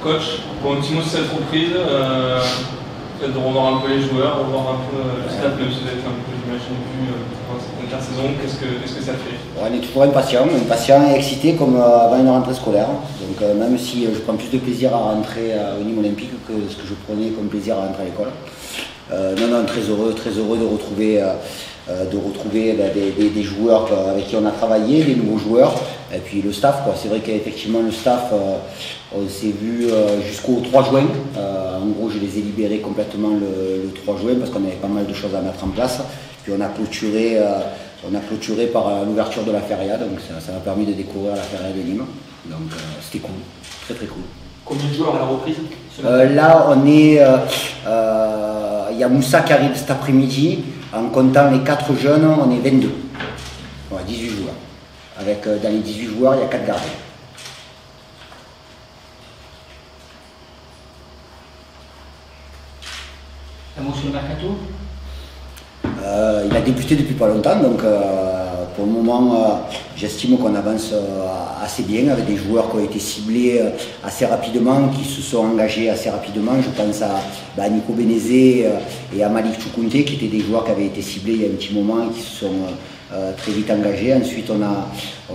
Coach, pour un petit mot sur cette reprise, peut-être de revoir un peu les joueurs, revoir un peu le staff, même si vous êtes un peu, j'imagine, vu dans cette intersaison, qu'est-ce que ça fait? On est toujours impatient et excité comme avant une rentrée scolaire. Donc même si je prends plus de plaisir à rentrer au Nîmes Olympique que ce que je prenais comme plaisir à rentrer à l'école. Non, très heureux de retrouver des joueurs avec qui on a travaillé, des nouveaux joueurs, et puis le staff. C'est vrai qu'effectivement le staff, on s'est vu jusqu'au 3 juin. En gros, je les ai libérés complètement le 3 juin parce qu'on avait pas mal de choses à mettre en place. Puis on a clôturé par l'ouverture de la feria, donc ça m'a permis de découvrir la feria de Nîmes. Donc c'était cool, très cool. Combien de joueurs à la reprise? Là, on est, il y a Moussa qui arrive cet après-midi. En comptant les 4 jeunes, on est 22. Ouais, 18 joueurs. Avec, dans les 18 joueurs, il y a 4 gardiens. Un mot sur le mercato? Il a débuté depuis pas longtemps, donc pour le moment, j'estime qu'on avance assez bien avec des joueurs qui ont été ciblés assez rapidement, qui se sont engagés assez rapidement. Je pense à Nico Benezé et à Malik Choukounte, qui étaient des joueurs qui avaient été ciblés il y a un petit moment et qui se sont très vite engagés. Ensuite, on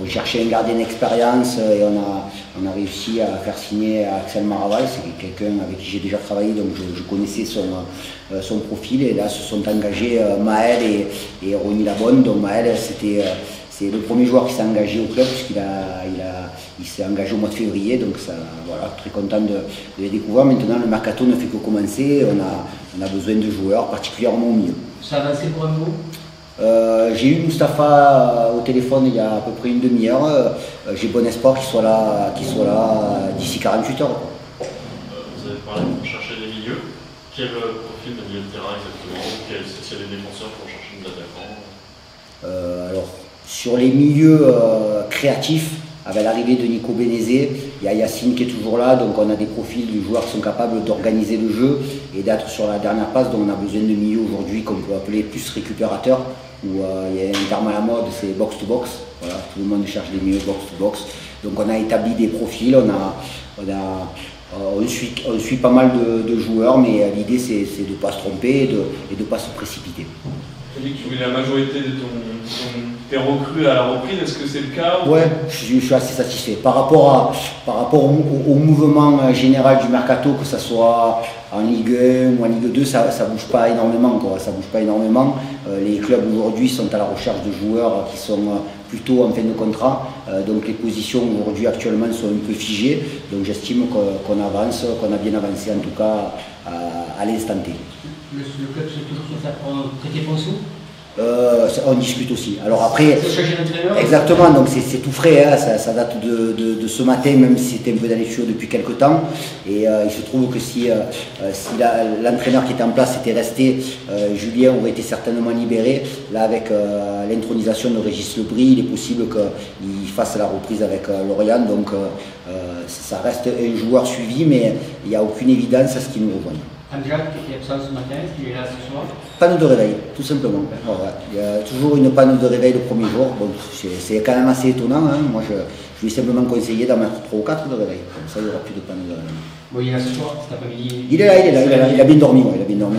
cherchait un gardien d'expérience et on a réussi à faire signer Axel Maraval. C'est quelqu'un avec qui j'ai déjà travaillé, donc je connaissais son profil. Et là, se sont engagés Maël et Ronny Labonne. Donc Maël, c'est le premier joueur qui s'est engagé au club, puisqu'il s'est engagé au mois de février. Donc ça, voilà, très content de les découvrir. Maintenant, le mercato ne fait que commencer. On a besoin de joueurs, particulièrement au milieu. Ça a avancé pour un mot? J'ai eu Mustapha au téléphone il y a à peu près une demi-heure. J'ai bon espoir qu'il soit là d'ici 48 heures. Vous avez parlé pour chercher des milieux. Quel profil de milieu de terrain exactement? S'il y a des défenseurs pour chercher des attaquants? Alors, sur les milieux créatifs, avec l'arrivée de Nico Benezé, il y a Yacine qui est toujours là, donc on a des profils de joueurs qui sont capables d'organiser le jeu et d'être sur la dernière passe, donc on a besoin de milieux aujourd'hui qu'on peut appeler plus récupérateurs, où il y a un terme à la mode, c'est box-to-box, voilà, tout le monde cherche des milieux box-to-box, donc on a établi des profils, on suit pas mal de joueurs, mais l'idée c'est de ne pas se tromper et de ne pas se précipiter. Tu as dit que tu voulais la majorité de tes recrues à la reprise, est-ce que c'est le cas? Ouais, je suis assez satisfait. Par rapport au mouvement général du mercato, que ce soit en Ligue 1 ou en Ligue 2, ça ne bouge pas énormément. Ça bouge pas énormément. Les clubs aujourd'hui sont à la recherche de joueurs qui sont plutôt en fin de contrat. Donc les positions aujourd'hui actuellement sont un peu figées. Donc j'estime qu'on avance, qu'on a bien avancé en tout cas à l'instant T. Le club se toujours sur ça pour traiter Ponceau? On discute aussi. Alors après, d'entraîneur. exactement, donc c'est tout frais, hein, ça date de ce matin, même si c'était un peu dans les tuyaux depuis quelques temps. Et il se trouve que si l'entraîneur qui était en place était resté, Julien aurait été certainement libéré. Là, avec l'intronisation de Régis Lebris, il est possible qu'il fasse la reprise avec Lorient. Donc ça reste un joueur suivi, mais il n'y a aucune évidence à ce qu'il nous rejoigne. Amjad, qui est absent ce matin, est-ce qu'il est là ce soir? Panne de réveil, tout simplement. Voilà. Il y a toujours une panne de réveil le premier jour. Bon, c'est quand même assez étonnant. Hein. Moi, je lui ai simplement conseillé d'en mettre 3 ou 4 de réveil. Comme ça, il n'y aura plus de panne de réveil. Bon, il est là ce soir, cet après-midi. Il est là, il a bien dormi. Ouais, il a bien dormi.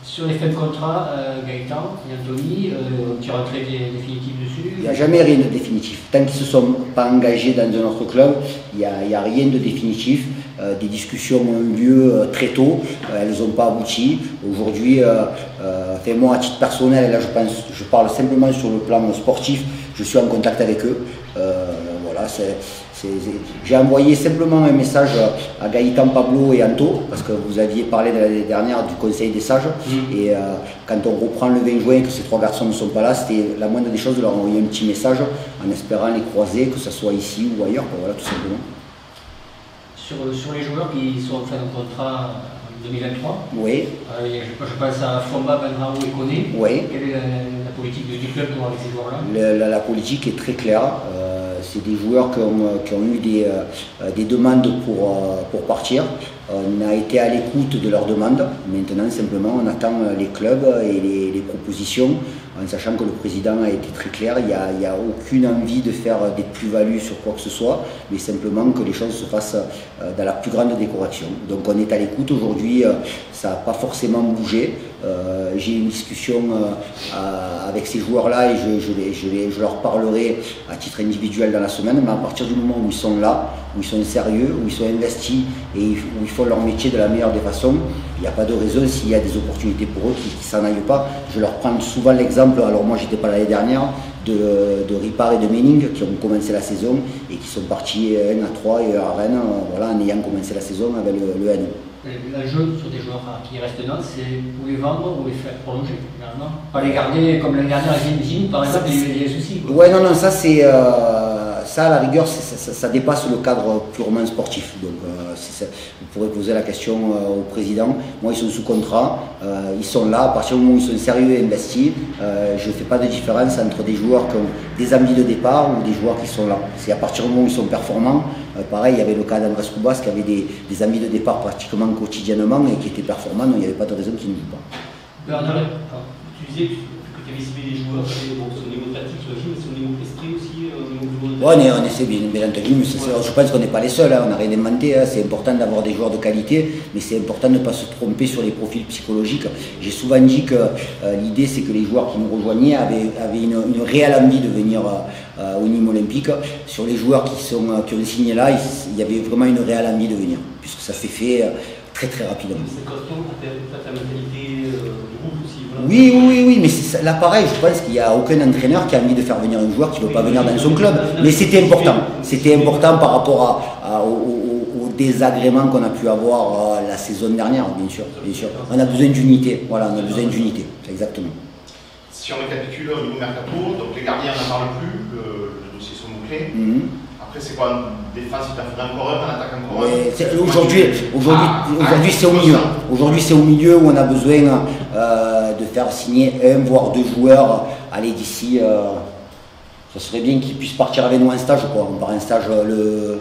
Sur les fins de contrat, Gaëtan et Anthony, tu as un trait définitif dessus? Il n'y a jamais rien de définitif. Tant qu'ils ne se sont pas engagés dans un autre club, il n'y a rien de définitif. Des discussions ont eu lieu très tôt, elles n'ont pas abouti. Aujourd'hui, moi à titre personnel, et là je parle simplement sur le plan sportif, je suis en contact avec eux. Voilà, j'ai envoyé simplement un message à Gaëtan, Pablo et Anto, parce que vous aviez parlé de l'année dernière du Conseil des sages. Et quand on reprend le 20 juin et que ces 3 garçons ne sont pas là, c'était la moindre des choses de leur envoyer un petit message en espérant les croiser, que ce soit ici ou ailleurs, voilà, tout simplement. Sur les joueurs qui sont en fin de contrat en 2023, oui. Je pense à Fomba, Benrao et Koné. Oui. Quelle est la politique du club avec ces joueurs-là? La politique est très claire. C'est des joueurs qui ont eu des demandes pour partir. On a été à l'écoute de leurs demandes. Maintenant, simplement, on attend les clubs et les propositions. en sachant que le président a été très clair, il n'y a aucune envie de faire des plus-values sur quoi que ce soit, mais simplement que les choses se fassent dans la plus grande des corrections. Donc on est à l'écoute aujourd'hui, ça n'a pas forcément bougé. J'ai une discussion avec ces joueurs-là et je leur parlerai à titre individuel dans la semaine, mais à partir du moment où ils sont là, où ils sont sérieux, où ils sont investis et où ils font leur métier de la meilleure des façons, il n'y a pas de raison s'il y a des opportunités pour eux qui ne s'en aillent pas. Je leur prends souvent l'exemple, alors moi j'étais pas l'année dernière, de Ripard et de Méning qui ont commencé la saison et qui sont partis 1 à 3 et à Rennes voilà, en ayant commencé la saison avec le N. L'enjeu sur des joueurs qui restent neutres, c'est où les vendre ou les faire prolonger, finalement. Pas les garder comme l'année dernière avec Zine, par exemple, il y a des soucis. Ouais, non, ça c'est. Ça, à la rigueur, ça dépasse le cadre purement sportif. Donc, vous pourrez poser la question au président. Moi, ils sont sous contrat, ils sont là. À partir du moment où ils sont sérieux et investis, je ne fais pas de différence entre des joueurs qui ont des envies de départ ou des joueurs qui sont là. C'est à partir du moment où ils sont performants. Pareil, il y avait le cas d'Andrés Cubas qui avait des envies de départ pratiquement quotidiennement et qui étaient performants, donc il n'y avait pas de raison qu'ils ne jouent pas. Bernard, tu disais que tu avais ciblé les joueurs donc, au niveau tactique, mais c'est au niveau esprit aussi, au niveau on essaie bien entendu, mais je pense qu'on n'est pas les seuls, on n'a rien inventé, c'est important d'avoir des joueurs de qualité, mais c'est important de ne pas se tromper sur les profils psychologiques. J'ai souvent dit que l'idée c'est que les joueurs qui nous rejoignaient avaient une réelle envie de venir au Nîmes Olympique. Sur les joueurs qui ont signé là, il y avait vraiment une réelle envie de venir, puisque ça s'est fait très très rapidement. C'est question de ta mentalité du groupe aussi. Voilà. Oui, mais là pareil, je pense qu'il n'y a aucun entraîneur qui a envie de faire venir un joueur qui ne veut pas venir dans son club. Mais c'était important par rapport au désagrément qu'on a pu avoir la saison dernière, bien sûr. On a besoin d'unité, voilà, on a besoin d'unité, exactement. Si on récapitule au niveau mercato, donc les gardiens n'en parlent plus, le dossier sont bouclés. Après, c'est quoi une défense, il t'en faudrait encore un, un attaque encore un. Aujourd'hui, c'est au milieu. Aujourd'hui, c'est au milieu où on a besoin de faire signer 1 voire 2 joueurs. Allez, d'ici, ça serait bien qu'ils puissent partir avec nous en stage. On part en stage le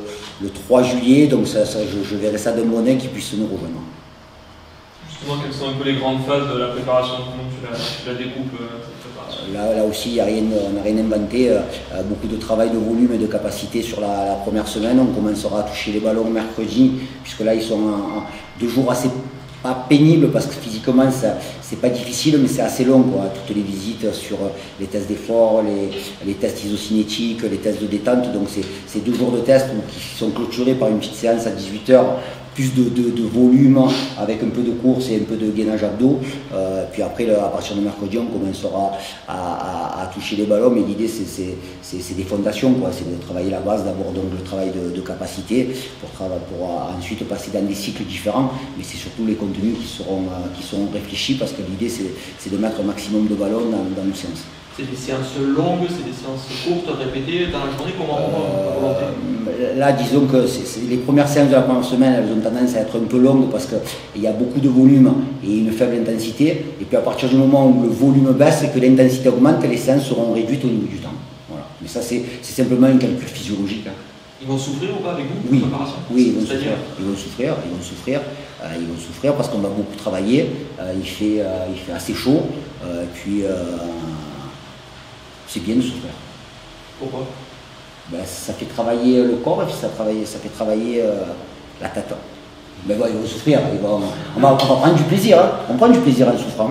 3 juillet, donc je verrai ça de mon œil qu'ils puissent nous rejoindre. Justement, quelles sont un peu les grandes phases de la préparation? Comment tu la découpes Là aussi, on n'a rien inventé. Beaucoup de travail de volume et de capacité sur la première semaine. On commencera à toucher les ballons mercredi, puisque là, ils sont 2 jours assez pas pénibles, parce que physiquement, c'est pas difficile, mais c'est assez long, quoi. Toutes les visites sur les tests d'effort, les tests isocinétiques, les tests de détente. Donc, c'est 2 jours de tests qui sont clôturés par une petite séance à 18 h. Plus de volume avec un peu de course et un peu de gainage abdos. Puis après, à partir de mercredi, on commencera à toucher les ballons. Mais l'idée, c'est des fondations, quoi. C'est de travailler la base, d'abord donc le travail de capacité pour ensuite passer dans des cycles différents. Mais c'est surtout les contenus qui seront réfléchis, parce que l'idée, c'est de mettre un maximum de ballons dans nos séances. C'est des séances longues, c'est des séances courtes, répétées dans la journée, comment volonté? Là, disons que les premières séances de la première semaine, elles ont tendance à être un peu longues parce qu'il y a beaucoup de volume et une faible intensité. Et puis à partir du moment où le volume baisse et que l'intensité augmente, les séances seront réduites au niveau du temps. Voilà. Mais ça, c'est simplement un calcul physiologique. Ils vont souffrir ou pas avec vous? Oui, oui, ils vont souffrir parce qu'on va beaucoup travailler. Il fait assez chaud. Puis c'est bien de souffrir. Pourquoi? Ça fait travailler le corps et puis ça fait travailler la tête. Mais bon, ils vont souffrir. On va prendre du plaisir. Hein. On prend du plaisir en souffrant.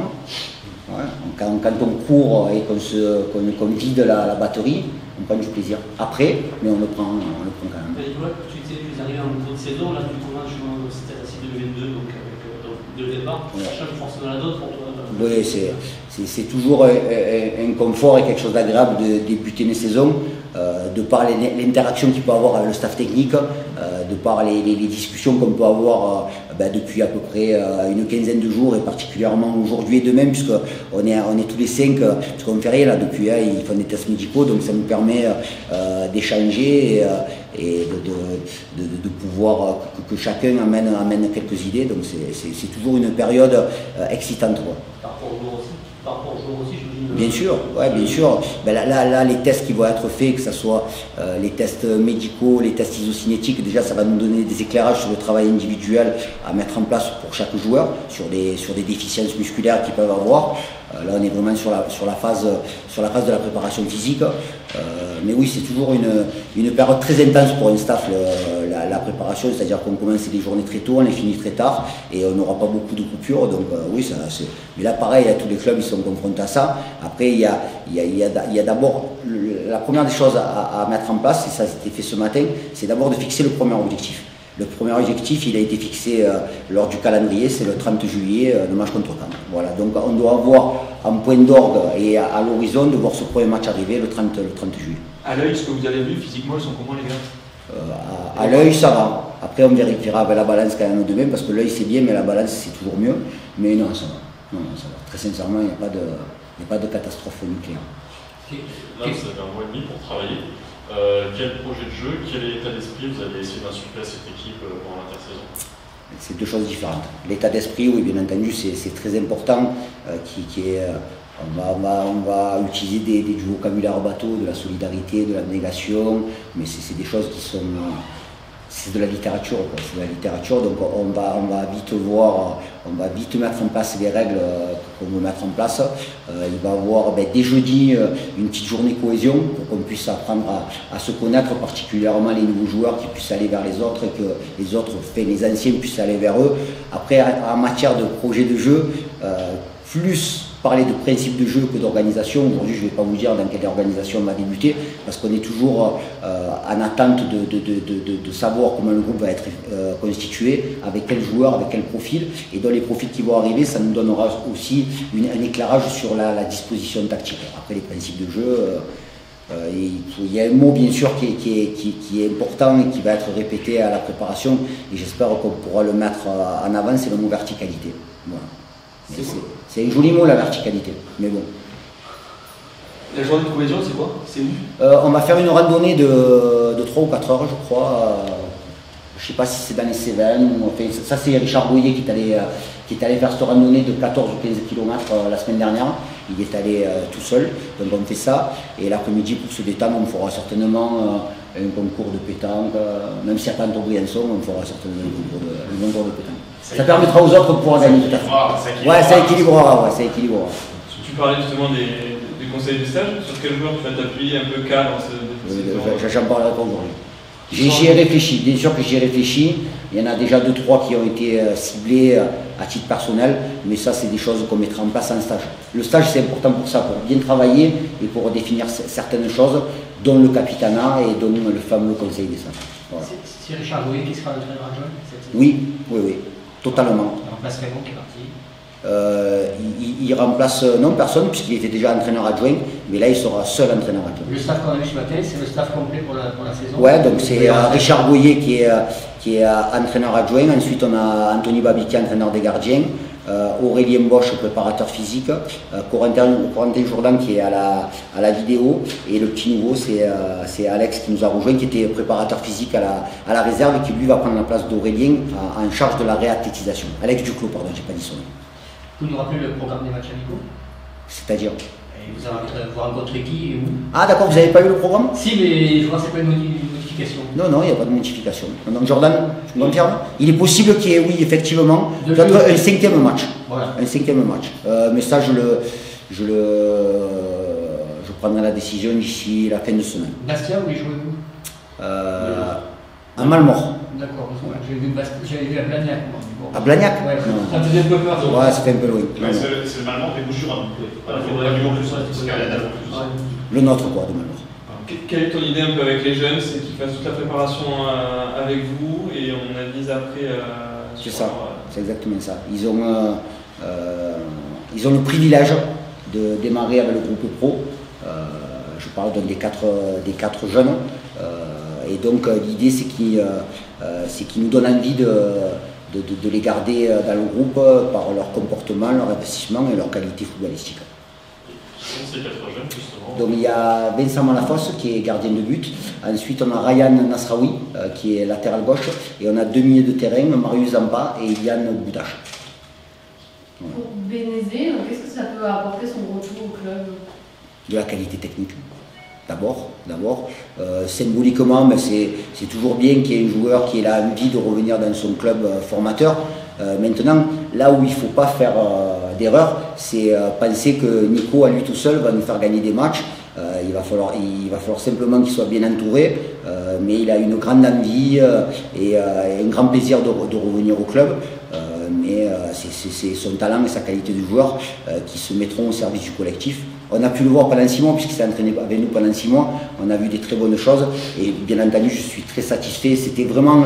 Ouais. Quand on court et qu'on vide la batterie, on prend du plaisir. Après, mais on le prend quand même. Tu disais que vous arrivez en bout de saison, là tu commences c'était la 2022, donc avec 2 départs. Ça change forcément la d'autres pour toi. Oui, c'est toujours un confort et quelque chose d'agréable de débuter une saison, de par l'interaction qu'il peut avoir avec le staff technique, de par les discussions qu'on peut avoir depuis à peu près une quinzaine de jours, et particulièrement aujourd'hui et demain, puisqu'on est tous les 5, puisqu'on ne fait rien là depuis, ils font des tests médicaux, donc ça nous permet d'échanger et de pouvoir que chacun amène quelques idées, donc c'est toujours une période excitante. Quoi. Par rapport au jour aussi, je vous dis. Bien sûr, ouais, bien sûr. Ben là, les tests qui vont être faits, que ce soit les tests médicaux, les tests isocinétiques, déjà ça va nous donner des éclairages sur le travail individuel à mettre en place pour chaque joueur, sur des déficiences musculaires qu'ils peuvent avoir. Là on est vraiment sur la phase de la préparation physique. Mais oui, c'est toujours une période très intense pour un staff, la préparation, c'est-à-dire qu'on commence les journées très tôt, on les finit très tard et on n'aura pas beaucoup de coupures. Donc oui, mais là pareil, tous les clubs ils sont confrontés à ça. Après il y a d'abord la première des choses à mettre en place, et ça a été fait ce matin, c'est d'abord de fixer le premier objectif. Le premier objectif, il a été fixé lors du calendrier, c'est le 30 juillet, le match contre Caen. Voilà, donc on doit avoir un point d'orgue et à l'horizon de voir ce premier match arriver le 30 juillet. À l'œil, ce que vous avez vu, physiquement, ils sont comment les gars? À l'œil, ça va. Après, on vérifiera avec la balance quand même demain, parce que l'œil c'est bien, mais la balance c'est toujours mieux. Mais non, ça va. Non, ça va. Très sincèrement, il n'y a pas de catastrophe nucléaire. Là, vous avez un mois et demi pour travailler. Quel projet de jeu, quel est l'état d'esprit vous allez essayer d'insuffler à cette équipe pendant l'intersaison? C'est deux choses différentes. L'état d'esprit, oui, bien entendu, c'est très important. On va utiliser du vocabulaire bateau, de la solidarité, de l'abnégation, mais c'est des choses qui sont... C'est de la littérature, quoi. C'est de la littérature, donc on va vite mettre en place les règles qu'on veut mettre en place. Il va y avoir dès jeudi une petite journée cohésion pour qu'on puisse apprendre à se connaître, particulièrement les nouveaux joueurs qui puissent aller vers les autres et que les autres, les anciens puissent aller vers eux. Après, en matière de projet de jeu, plus parler de principe de jeu que d'organisation. Aujourd'hui, je ne vais pas vous dire dans quelle organisation on va débuter, parce qu'on est toujours en attente de savoir comment le groupe va être constitué, avec quel joueur, avec quel profil, et dans les profils qui vont arriver, ça nous donnera aussi un éclairage sur la disposition tactique. Après, les principes de jeu, il y a un mot bien sûr qui est important et qui va être répété à la préparation, et j'espère qu'on pourra le mettre en avant, c'est le mot verticalité. Voilà. C'est un joli mot, la verticalité, mais bon. La journée de cohésion, c'est quoi? C'est où? On va faire une randonnée de 3 ou 4 heures, je crois. Je ne sais pas si c'est dans les Cévennes. Enfin, ça, c'est Richard Boyer qui est allé faire cette randonnée de 14 ou 15 km la semaine dernière. Il est allé tout seul, donc on fait ça. Et l'après-midi, pour se détendre, on fera certainement un concours de pétanque. Même si à Canton-Briançon, on fera certainement un concours de pétanque. Ça permettra aux autres de pouvoir gagner peut-être. Ouais, ça équilibrera. Tu parlais justement des conseils de stage. Sur quel joueur tu vas t'appuyer un peu cadre? J'en parlerai pas aujourd'hui. J'y ai réfléchi, bien sûr que j'y ai réfléchi. Il y en a déjà 2-3 qui ont été ciblés à titre personnel, mais ça c'est des choses qu'on mettra en place en stage. Le stage c'est important pour ça, pour bien travailler et pour définir certaines choses, dont le capitanat et dont le fameux conseil des stages. Voilà. C'est Richard Boyer qui sera l'entraîneur adjoint? Oui, totalement. Il remplace Raymond qui est parti. Il remplace non personne puisqu'il était déjà entraîneur adjoint, mais là il sera seul entraîneur adjoint. Le staff qu'on a vu ce matin, c'est le staff complet pour la saison? Ouais, donc c'est Richard Boyer qui est entraîneur adjoint. Ensuite on a Anthony Babica, entraîneur des gardiens, Aurélien Bosch, préparateur physique, Corentin Jourdan qui est à la vidéo, et le petit nouveau c'est Alex qui nous a rejoint, qui était préparateur physique à la réserve et qui lui va prendre la place d'Aurélien en charge de la réathlétisation. Alex Duclos, pardon, j'ai pas dit son nom. Vous nous rappelez le programme des matchs amicaux? C'est-à-dire? Vous rencontrez qui et où? Ah d'accord, vous n'avez pas eu le programme? Si, mais je vois c'est pas une modification. Non, il n'y a pas de modification. Donc Jordan, tu me confirmes? Il est possible qu'il y ait, oui, effectivement, peut-être un 5e match. Voilà. Un 5e match. Mais ça, je prendrai la décision d'ici la fin de semaine. Bastia, où les jouez-vous? À Malmort. D'accord, j'avais vu à Blagnac. Bon. À Blagnac? Ouais, ça faisait un peu peur. Ouais, c'était un peu loin. C'est le Malmort des Bouches-du-Rhône. Le nôtre, quoi, de Malmort. Quelle est ton idée un peu avec les jeunes? C'est qu'ils fassent toute la préparation avec vous et on avise après. C'est ça, c'est exactement ça. Ils ont le privilège de démarrer avec le groupe pro. Je parle donc des quatre jeunes. Et donc l'idée c'est qu'ils nous donnent envie de les garder dans le groupe par leur comportement, leur investissement et leur qualité footballistique. Qui sont ces 4 jeunes justement? Donc il y a Vincent Malafosse qui est gardien de but. Ensuite on a Ryan Nasraoui qui est latéral gauche. Et on a 2 milieux de terrain, Marius Zampa et Yann Boudache. Pour Bénézé, qu'est-ce que ça peut apporter son retour au club? De la qualité technique. D'abord. Symboliquement, mais c'est toujours bien qu'il y ait un joueur qui ait l'envie de revenir dans son club formateur. Maintenant, là où il ne faut pas faire d'erreur, c'est penser que Nico, à lui tout seul, va nous faire gagner des matchs. Il va falloir simplement qu'il soit bien entouré, mais il a une grande envie et un grand plaisir de revenir au club. Mais c'est son talent et sa qualité de joueur qui se mettront au service du collectif. On a pu le voir pendant 6 mois, puisqu'il s'est entraîné avec nous pendant 6 mois. On a vu des très bonnes choses et bien entendu, je suis très satisfait. C'était vraiment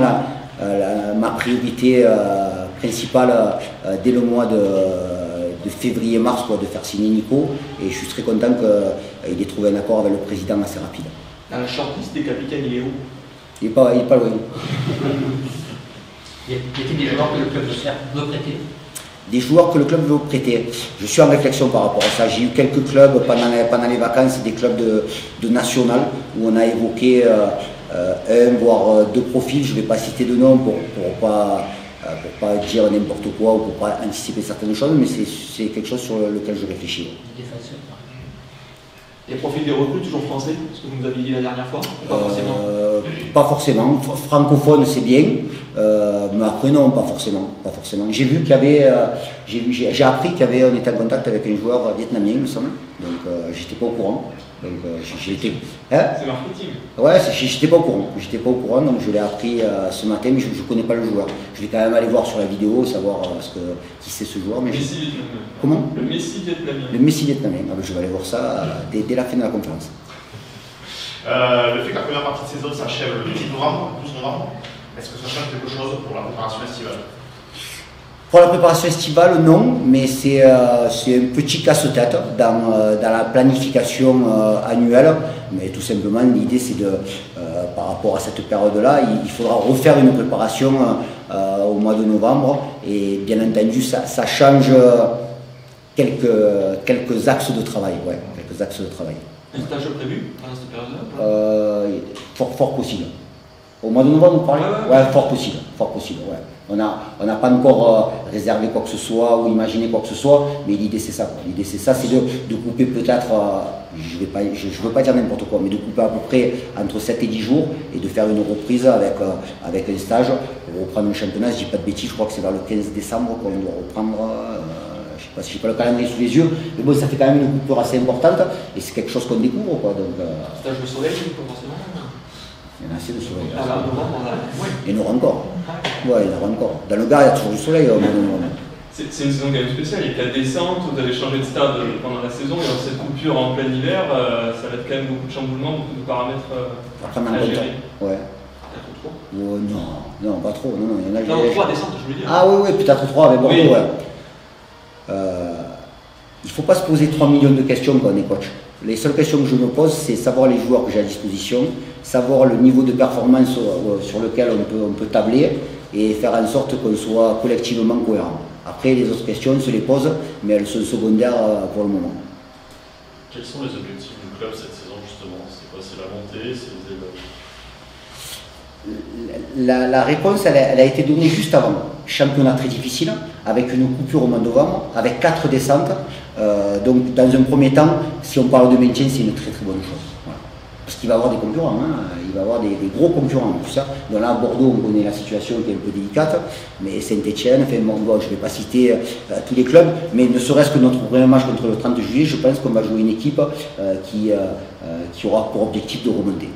ma priorité principale dès le mois de février-mars, de faire signer Nico. Et je suis très content qu'il ait trouvé un accord avec le président assez rapide. Dans la shortlist des capitaines, il est où? Il n'est pas loin. Y a-t-il des joueurs que le club veut prêter? Des joueurs que le club veut prêter. Je suis en réflexion par rapport à ça. J'ai eu quelques clubs pendant les vacances, des clubs de national où on a évoqué un voire 2 profils. Je ne vais pas citer de nom pour pas dire n'importe quoi ou pour pas anticiper certaines choses, mais c'est quelque chose sur lequel je réfléchis. Les profils des recrues toujours français, ce que vous nous avez dit la dernière fois? Pas forcément. Francophone, c'est bien, mais après non, pas forcément. J'ai vu qu'il y avait, j'ai appris on était en contact avec un joueur vietnamien, il me semble. Donc j'étais pas au courant. Donc j'ai été. C'est marketing. Ouais, j'étais pas au courant. Donc je l'ai appris ce matin, mais je connais pas le joueur. Je vais quand même aller voir sur la vidéo, savoir qui c'est ce joueur. Mais Messi vietnamien. Comment? Le Messi vietnamien. Le Messi vietnamien. Ah, ben, je vais aller voir ça dès la fin de la conférence. Le fait que la première partie de saison s'achève le 12 novembre, est-ce que ça change quelque chose pour la préparation estivale? Pour la préparation estivale, non, mais c'est un petit casse-tête dans la planification annuelle. Mais tout simplement, l'idée, c'est par rapport à cette période-là, il faudra refaire une préparation au mois de novembre. Et bien entendu, ça change quelques axes de travail. Ouais, quelques axes de travail. Un stage prévu pendant cette période-là? Fort possible. Au mois de novembre, vous parlez? Ouais, fort possible. Ouais. On n'a pas encore réservé quoi que ce soit ou imaginé quoi que ce soit, mais l'idée c'est ça. L'idée c'est ça, c'est de couper peut-être, je veux pas dire n'importe quoi, mais de couper à peu près entre 7 et 10 jours et de faire une reprise avec un stage pour reprendre un championnat. Je dis pas de bêtises, je crois que c'est vers le 15 décembre qu'on doit reprendre. Je sais pas si j'ai pas le calendrier sous les yeux, mais bon, ça fait quand même une coupure assez importante et c'est quelque chose qu'on découvre, quoi. Donc, stage de soleil, potentiellement. Il y en a assez de soleil. Il y en aura encore. Ouais, il y en aura encore. Dans le Gard, il y a toujours du soleil. C'est une saison quand même spéciale. Il y a 4 descentes, vous avez changé de stade pendant la saison et dans cette coupure en plein hiver, ça va être quand même beaucoup de chamboulements, beaucoup de paramètres à gérer. Ouais. Peut-être 3 non, pas trop. Non, il y en a 3 descentes, je veux dire. Ah oui, peut-être 3 avec Bordeaux, ouais. Il ne faut pas se poser 3 millions de questions quand on est coach. Les seules questions que je me pose, c'est savoir les joueurs que j'ai à disposition, savoir le niveau de performance sur lequel on peut tabler et faire en sorte qu'on soit collectivement cohérent. Après, les autres questions, on se les pose, mais elles sont secondaires pour le moment. Quels sont les objectifs du club cette saison, justement? C'est quoi? C'est la montée? C'est les éloges? La réponse, elle a été donnée juste avant. Championnat très difficile, avec une coupure au mois de novembre, avec 4 descentes. Donc, dans un premier temps, si on parle de maintien, c'est une très très bonne chose. Voilà. Parce qu'il va y avoir des concurrents, il va y avoir des gros concurrents. Tout ça. Donc là, à Bordeaux, on connaît la situation qui est un peu délicate, mais Saint-Etienne, je ne vais pas citer tous les clubs, mais ne serait-ce que notre premier match contre le 30 juillet, je pense qu'on va jouer une équipe qui aura pour objectif de remonter.